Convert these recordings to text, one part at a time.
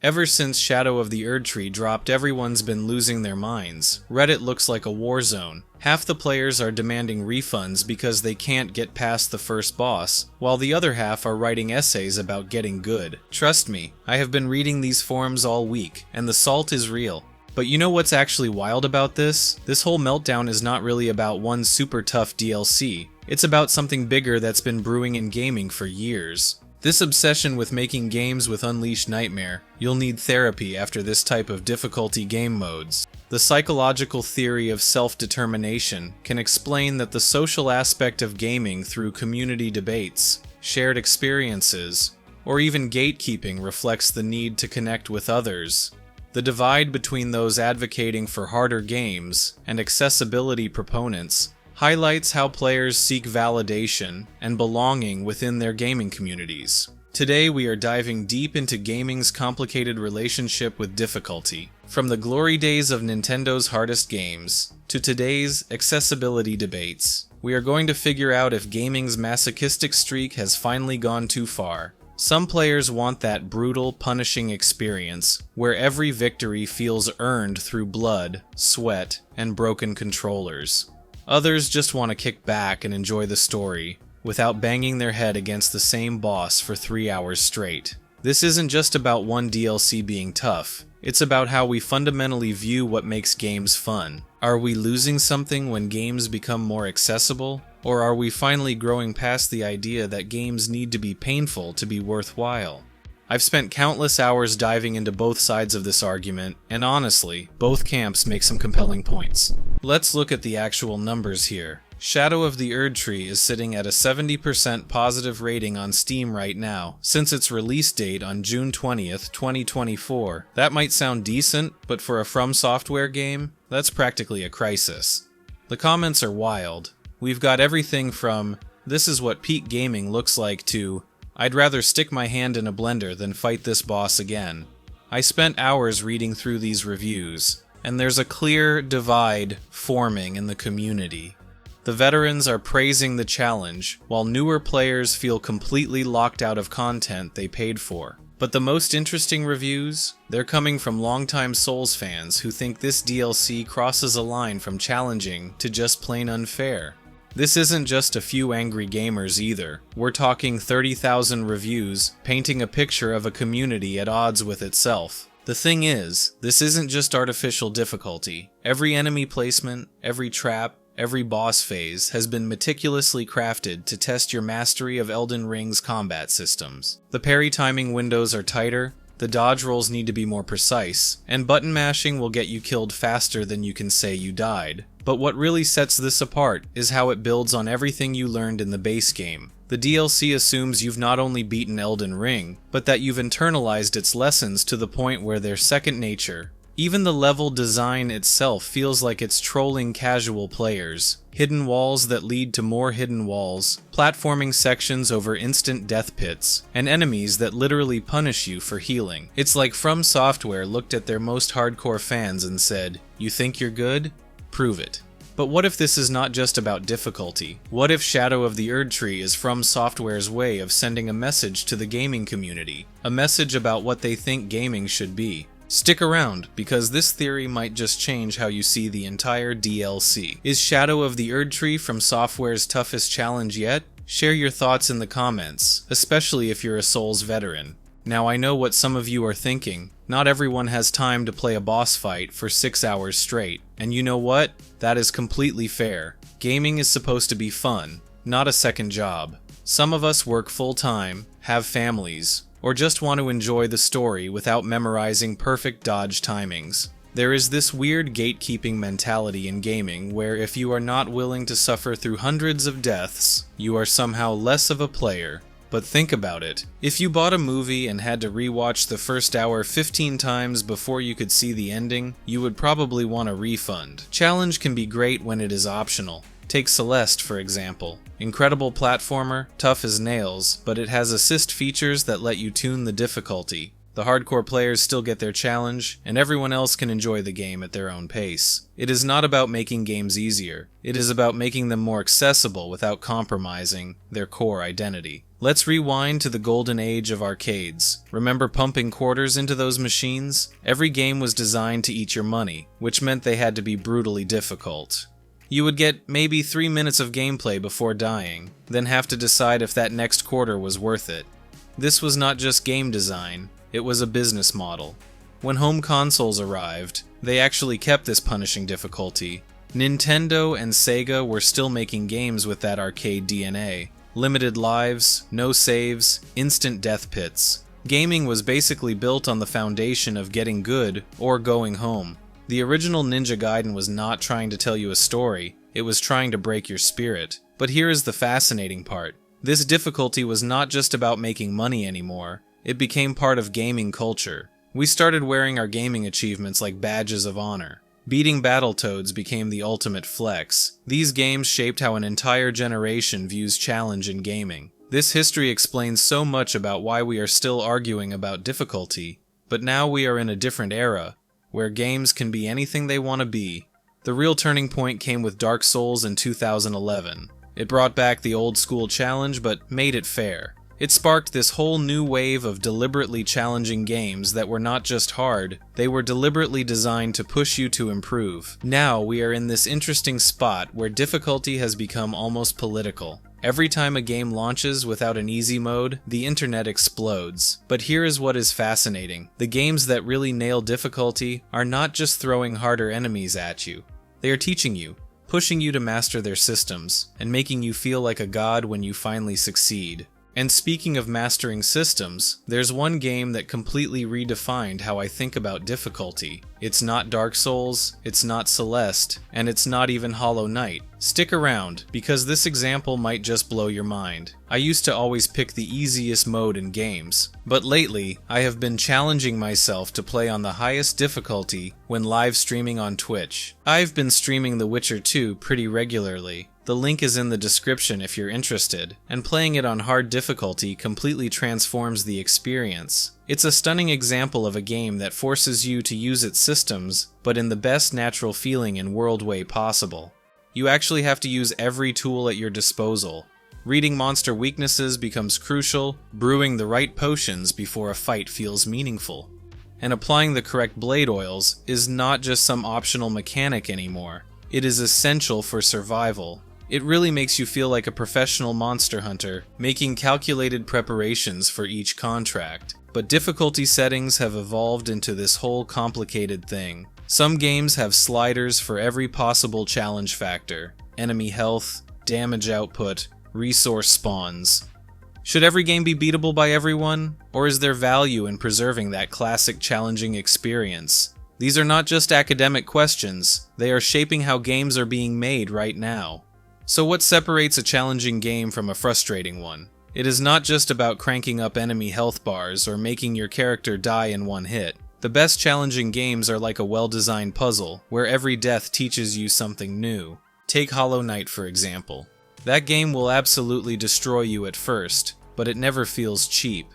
Ever since Shadow of the Erdtree dropped, everyone's been losing their minds. Reddit looks like a war zone. Half the players are demanding refunds because they can't get past the first boss, while the other half are writing essays about getting good. Trust me, I have been reading these forums all week, and the salt is real. But you know what's actually wild about this? This whole meltdown is not really about one super tough DLC. It's about something bigger that's been brewing in gaming for years. This obsession with making games with unleashed nightmare. You'll need therapy after this type of difficulty game modes. The psychological theory of self-determination can explain that the social aspect of gaming through community debates, shared experiences, or even gatekeeping reflects the need to connect with others. The divide between those advocating for harder games and accessibility proponents highlights how players seek validation and belonging within their gaming communities. Today we are diving deep into gaming's complicated relationship with difficulty, from the glory days of Nintendo's hardest games to today's accessibility debates. We are going to figure out if gaming's masochistic streak has finally gone too far. Some players want that brutal, punishing experience where every victory feels earned through blood, sweat, and broken controllers. Others just want to kick back and enjoy the story, without banging their head against the same boss for 3 hours straight. This isn't just about one DLC being tough, it's about how we fundamentally view what makes games fun. Are we losing something when games become more accessible? Or are we finally growing past the idea that games need to be painful to be worthwhile? I've spent countless hours diving into both sides of this argument, and honestly, both camps make some compelling points. Let's look at the actual numbers here. Shadow of the Erdtree is sitting at a 70% positive rating on Steam right now, since its release date on June 20th, 2024. That might sound decent, but for a From Software game, that's practically a crisis. The comments are wild. We've got everything from, "This is what peak gaming looks like," to, "I'd rather stick my hand in a blender than fight this boss again." I spent hours reading through these reviews, and there's a clear divide forming in the community. The veterans are praising the challenge, while newer players feel completely locked out of content they paid for. But the most interesting reviews? They're coming from longtime Souls fans who think this DLC crosses a line from challenging to just plain unfair. This isn't just a few angry gamers either. We're talking 30,000 reviews painting a picture of a community at odds with itself. The thing is, this isn't just artificial difficulty. Every enemy placement, every trap, every boss phase has been meticulously crafted to test your mastery of Elden Ring's combat systems. The parry timing windows are tighter, the dodge rolls need to be more precise, and button mashing will get you killed faster than you can say you died. But what really sets this apart is how it builds on everything you learned in the base game. The DLC assumes you've not only beaten Elden Ring, but that you've internalized its lessons to the point where they're second nature. Even the level design itself feels like it's trolling casual players. Hidden walls that lead to more hidden walls, platforming sections over instant death pits, and enemies that literally punish you for healing. It's like From Software looked at their most hardcore fans and said, "You think you're good? Prove it." But what if this is not just about difficulty? What if Shadow of the Erdtree is From Software's way of sending a message to the gaming community? A message about what they think gaming should be. Stick around, because this theory might just change how you see the entire DLC. Is Shadow of the Erdtree From Software's toughest challenge yet? Share your thoughts in the comments, especially if you're a Souls veteran. Now I know what some of you are thinking. Not everyone has time to play a boss fight for 6 hours straight. And you know what? That is completely fair. Gaming is supposed to be fun, not a second job. Some of us work full-time, have families, or just want to enjoy the story without memorizing perfect dodge timings. There is this weird gatekeeping mentality in gaming where if you are not willing to suffer through hundreds of deaths, you are somehow less of a player. But think about it. If you bought a movie and had to rewatch the first hour 15 times before you could see the ending, you would probably want a refund. Challenge can be great when it is optional. Take Celeste, for example. Incredible platformer, tough as nails, but it has assist features that let you tune the difficulty. The hardcore players still get their challenge, and everyone else can enjoy the game at their own pace. It is not about making games easier. It is about making them more accessible without compromising their core identity. Let's rewind to the golden age of arcades. Remember pumping quarters into those machines? Every game was designed to eat your money, which meant they had to be brutally difficult. You would get maybe 3 minutes of gameplay before dying, then have to decide if that next quarter was worth it. This was not just game design, it was a business model. When home consoles arrived, they actually kept this punishing difficulty. Nintendo and Sega were still making games with that arcade DNA. Limited lives, no saves, instant death pits. Gaming was basically built on the foundation of getting good or going home. The original Ninja Gaiden was not trying to tell you a story, it was trying to break your spirit. But here is the fascinating part. This difficulty was not just about making money anymore, it became part of gaming culture. We started wearing our gaming achievements like badges of honor. Beating Battletoads became the ultimate flex. These games shaped how an entire generation views challenge in gaming. This history explains so much about why we are still arguing about difficulty, but now we are in a different era, where games can be anything they want to be. The real turning point came with Dark Souls in 2011. It brought back the old school challenge, but made it fair. It sparked this whole new wave of deliberately challenging games that were not just hard, they were deliberately designed to push you to improve. Now we are in this interesting spot where difficulty has become almost political. Every time a game launches without an easy mode, the internet explodes. But here is what is fascinating. The games that really nail difficulty are not just throwing harder enemies at you. They are teaching you, pushing you to master their systems, and making you feel like a god when you finally succeed. And speaking of mastering systems, there's one game that completely redefined how I think about difficulty. It's not Dark Souls, it's not Celeste, and it's not even Hollow Knight. Stick around, because this example might just blow your mind. I used to always pick the easiest mode in games, but lately I have been challenging myself to play on the highest difficulty when live streaming on Twitch. I've been streaming The Witcher 2 pretty regularly. The link is in the description if you're interested, and playing it on hard difficulty completely transforms the experience. It's a stunning example of a game that forces you to use its systems, but in the best natural feeling and world way possible. You actually have to use every tool at your disposal. Reading monster weaknesses becomes crucial, brewing the right potions before a fight feels meaningful. And applying the correct blade oils is not just some optional mechanic anymore. It is essential for survival. It really makes you feel like a professional monster hunter, making calculated preparations for each contract. But difficulty settings have evolved into this whole complicated thing. Some games have sliders for every possible challenge factor: enemy health, damage output, resource spawns. Should every game be beatable by everyone? Or is there value in preserving that classic challenging experience? These are not just academic questions, they are shaping how games are being made right now. So what separates a challenging game from a frustrating one? It is not just about cranking up enemy health bars or making your character die in one hit. The best challenging games are like a well-designed puzzle, where every death teaches you something new. Take Hollow Knight for example. That game will absolutely destroy you at first, but it never feels cheap.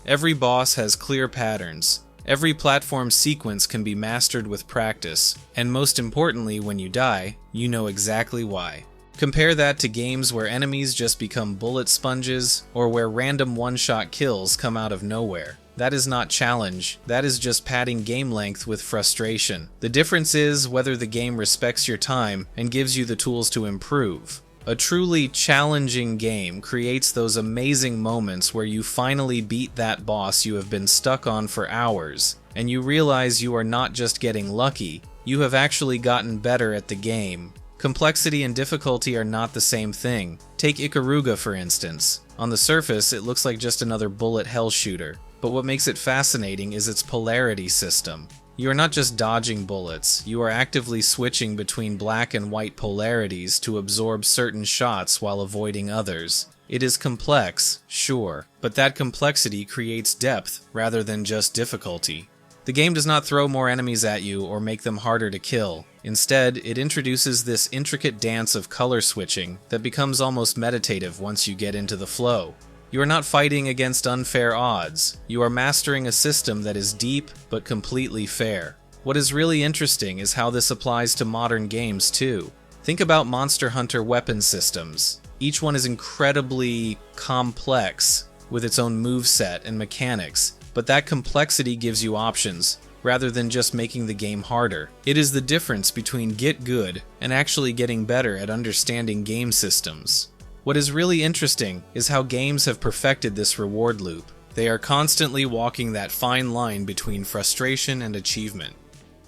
Every boss has clear patterns. Every platform sequence can be mastered with practice, and most importantly, when you die, you know exactly why. Compare that to games where enemies just become bullet sponges, or where random one-shot kills come out of nowhere. That is not challenge, that is just padding game length with frustration. The difference is whether the game respects your time and gives you the tools to improve. A truly challenging game creates those amazing moments where you finally beat that boss you have been stuck on for hours, and you realize you are not just getting lucky, you have actually gotten better at the game. Complexity and difficulty are not the same thing. Take Ikaruga for instance. On the surface, it looks like just another bullet hell shooter, but what makes it fascinating is its polarity system. You are not just dodging bullets, you are actively switching between black and white polarities to absorb certain shots while avoiding others. It is complex, sure, but that complexity creates depth rather than just difficulty. The game does not throw more enemies at you or make them harder to kill. Instead, it introduces this intricate dance of color switching that becomes almost meditative once you get into the flow. You are not fighting against unfair odds. You are mastering a system that is deep but completely fair. What is really interesting is how this applies to modern games too. Think about Monster Hunter weapon systems. Each one is incredibly complex with its own moveset and mechanics, but that complexity gives you options, rather than just making the game harder. It is the difference between get good and actually getting better at understanding game systems. What is really interesting is how games have perfected this reward loop. They are constantly walking that fine line between frustration and achievement.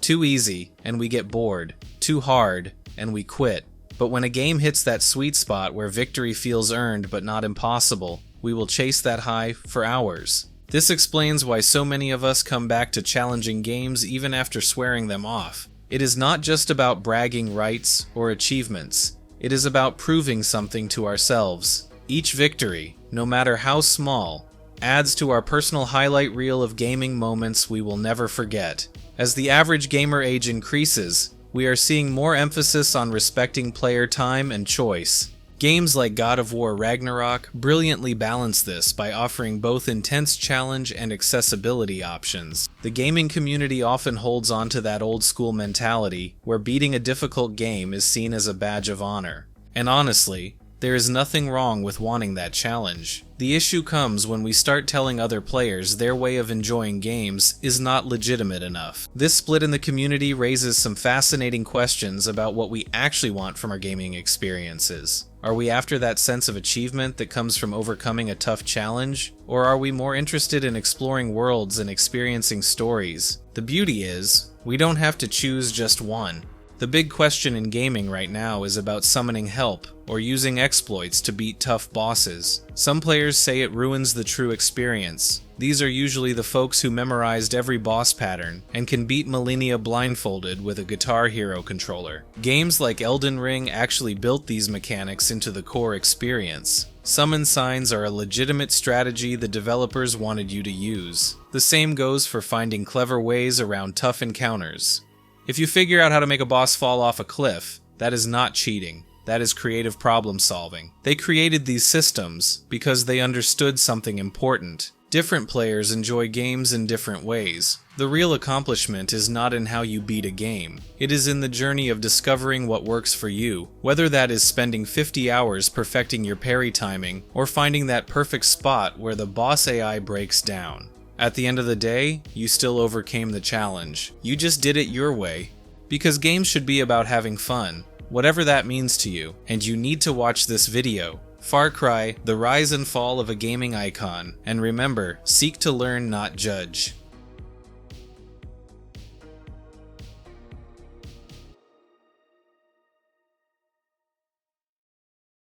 Too easy, and we get bored. Too hard, and we quit. But when a game hits that sweet spot where victory feels earned but not impossible, we will chase that high for hours. This explains why so many of us come back to challenging games even after swearing them off. It is not just about bragging rights or achievements. It is about proving something to ourselves. Each victory, no matter how small, adds to our personal highlight reel of gaming moments we will never forget. As the average gamer age increases, we are seeing more emphasis on respecting player time and choice. Games like God of War Ragnarok brilliantly balance this by offering both intense challenge and accessibility options. The gaming community often holds on to that old school mentality where beating a difficult game is seen as a badge of honor. And honestly, there is nothing wrong with wanting that challenge. The issue comes when we start telling other players their way of enjoying games is not legitimate enough. This split in the community raises some fascinating questions about what we actually want from our gaming experiences. Are we after that sense of achievement that comes from overcoming a tough challenge? Or are we more interested in exploring worlds and experiencing stories? The beauty is, we don't have to choose just one. The big question in gaming right now is about summoning help or using exploits to beat tough bosses. Some players say it ruins the true experience. These are usually the folks who memorized every boss pattern and can beat millennia blindfolded with a Guitar Hero controller. Games like Elden Ring actually built these mechanics into the core experience. Summon signs are a legitimate strategy the developers wanted you to use. The same goes for finding clever ways around tough encounters. If you figure out how to make a boss fall off a cliff, that is not cheating. That is creative problem solving. They created these systems because they understood something important. Different players enjoy games in different ways. The real accomplishment is not in how you beat a game. It is in the journey of discovering what works for you, whether that is spending 50 hours perfecting your parry timing or finding that perfect spot where the boss AI breaks down. At the end of the day, you still overcame the challenge. You just did it your way. Because games should be about having fun, whatever that means to you, and you need to watch this video. Far Cry, the rise and fall of a gaming icon, and remember, seek to learn, not judge.